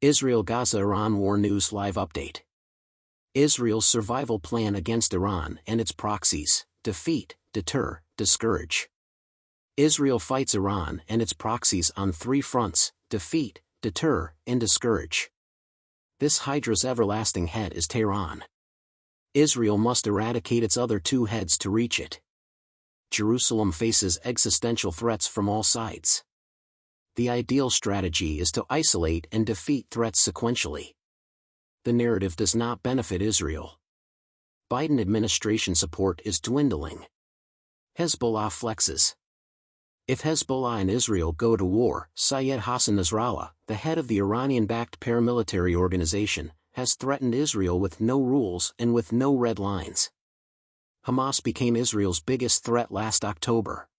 Israel-Gaza Iran War News Live Update. Israel's survival plan against Iran and its proxies: defeat, deter, discourage. Israel fights Iran and its proxies on three fronts: defeat, deter, and discourage. This Hydra's everlasting head is Tehran. Israel must eradicate its other two heads to reach it. Jerusalem faces existential threats from all sides. The ideal strategy is to isolate and defeat threats sequentially. The narrative does not benefit Israel. Biden administration support is dwindling. Hezbollah flexes. If Hezbollah and Israel go to war, Syed Hassan Nasrallah, the head of the Iranian-backed paramilitary organization, has threatened Israel with no rules and with no red lines. Hamas became Israel's biggest threat last October.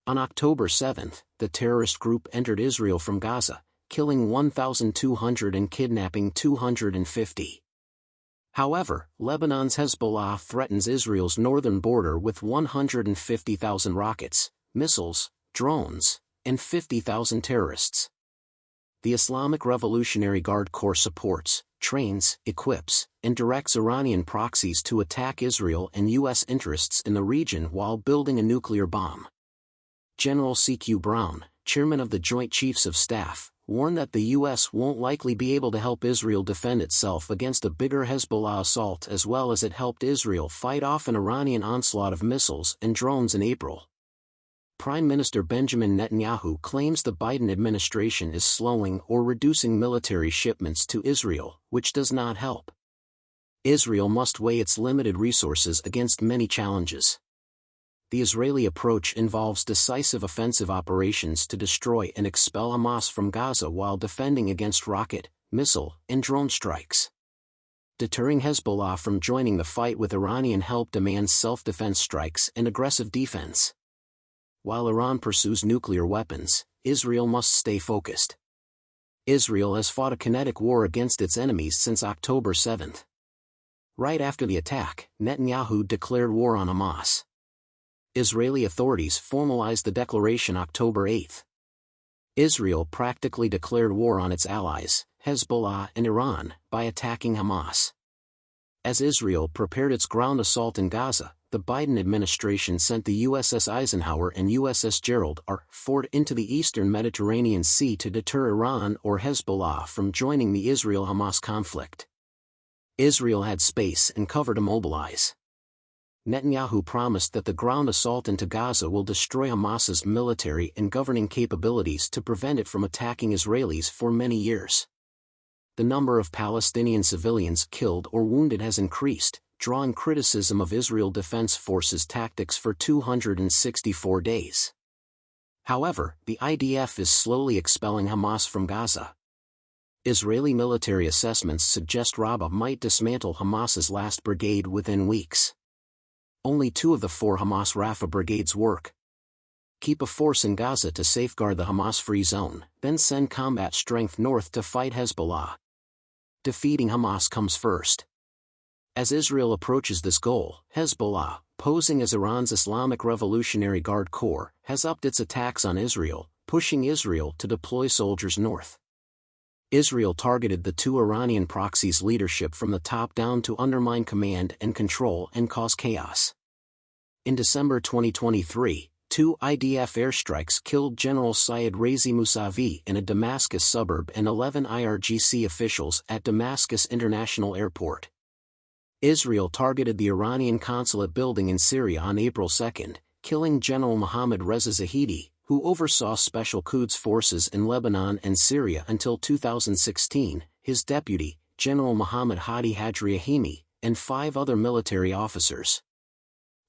On October 7, the terrorist group entered Israel from Gaza, killing 1,200 and kidnapping 250. However, Lebanon's Hezbollah threatens Israel's northern border with 150,000 rockets, missiles, drones, and 50,000 terrorists. The Islamic Revolutionary Guard Corps supports, trains, equips, and directs Iranian proxies to attack Israel and U.S. interests in the region while building a nuclear bomb. General C.Q. Brown, chairman of the Joint Chiefs of Staff, warned that the U.S. won't likely be able to help Israel defend itself against a bigger Hezbollah assault, as well as it helped Israel fight off an Iranian onslaught of missiles and drones in April. Prime Minister Benjamin Netanyahu claims the Biden administration is slowing or reducing military shipments to Israel, which does not help. Israel must weigh its limited resources against many challenges. The Israeli approach involves decisive offensive operations to destroy and expel Hamas from Gaza while defending against rocket, missile, and drone strikes. Deterring Hezbollah from joining the fight with Iranian help demands self-defense strikes and aggressive defense. While Iran pursues nuclear weapons, Israel must stay focused. Israel has fought a kinetic war against its enemies since October 7. Right after the attack, Netanyahu declared war on Hamas. Israeli authorities formalized the declaration October 8. Israel practically declared war on its allies, Hezbollah and Iran, by attacking Hamas. As Israel prepared its ground assault in Gaza, the Biden administration sent the USS Eisenhower and USS Gerald R. Ford into the eastern Mediterranean Sea to deter Iran or Hezbollah from joining the Israel-Hamas conflict. Israel had space and cover to mobilize. Netanyahu promised that the ground assault into Gaza will destroy Hamas's military and governing capabilities to prevent it from attacking Israelis for many years. The number of Palestinian civilians killed or wounded has increased, drawing criticism of Israel Defense Forces' tactics for 264 days. However, the IDF is slowly expelling Hamas from Gaza. Israeli military assessments suggest Rabbah might dismantle Hamas's last brigade within weeks. Only 2 of the 4 Hamas Rafah brigades work. Keep a force in Gaza to safeguard the Hamas-free zone, then send combat strength north to fight Hezbollah. Defeating Hamas comes first. As Israel approaches this goal, Hezbollah, posing as Iran's Islamic Revolutionary Guard Corps, has upped its attacks on Israel, pushing Israel to deploy soldiers north. Israel targeted the 2 Iranian proxies' leadership from the top down to undermine command and control and cause chaos. In December 2023, 2 IDF airstrikes killed General Syed Razi Mousavi in a Damascus suburb and 11 IRGC officials at Damascus International Airport. Israel targeted the Iranian consulate building in Syria on April 2, killing General Mohammad Reza Zahidi, who oversaw Special Quds forces in Lebanon and Syria until 2016, his deputy, General Mohammad Hadi Hadriahimi, and 5 other military officers.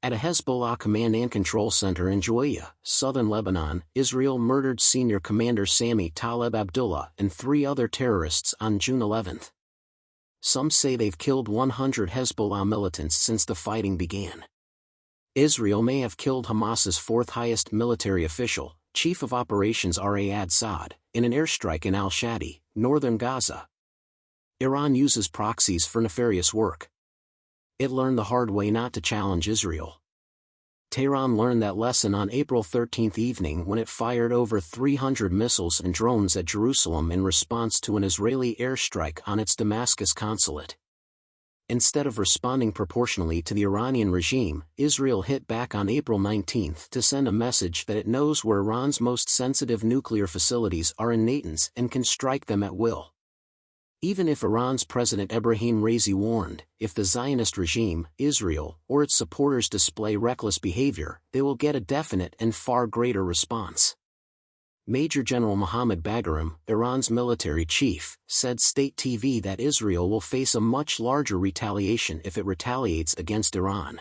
At a Hezbollah command and control center in Joya, southern Lebanon, Israel murdered senior commander Sami Taleb Abdullah and 3 other terrorists on June 11. Some say they've killed 100 Hezbollah militants since the fighting began. Israel may have killed Hamas's 4th highest military official, Chief of Operations Arayad Saad, in an airstrike in al-Shadi, northern Gaza. Iran uses proxies for nefarious work. It learned the hard way not to challenge Israel. Tehran learned that lesson on April 13 evening when it fired over 300 missiles and drones at Jerusalem in response to an Israeli airstrike on its Damascus consulate. Instead of responding proportionally to the Iranian regime, Israel hit back on April 19 to send a message that it knows where Iran's most sensitive nuclear facilities are in Natanz and can strike them at will. Even if Iran's President Ebrahim Raisi warned, if the Zionist regime, Israel, or its supporters display reckless behavior, they will get a definite and far greater response. Major General Mohammad Baghram, Iran's military chief, said state TV that Israel will face a much larger retaliation if it retaliates against Iran.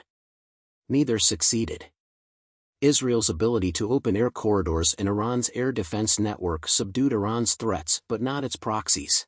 Neither succeeded. Israel's ability to open air corridors in Iran's air defense network subdued Iran's threats but not its proxies.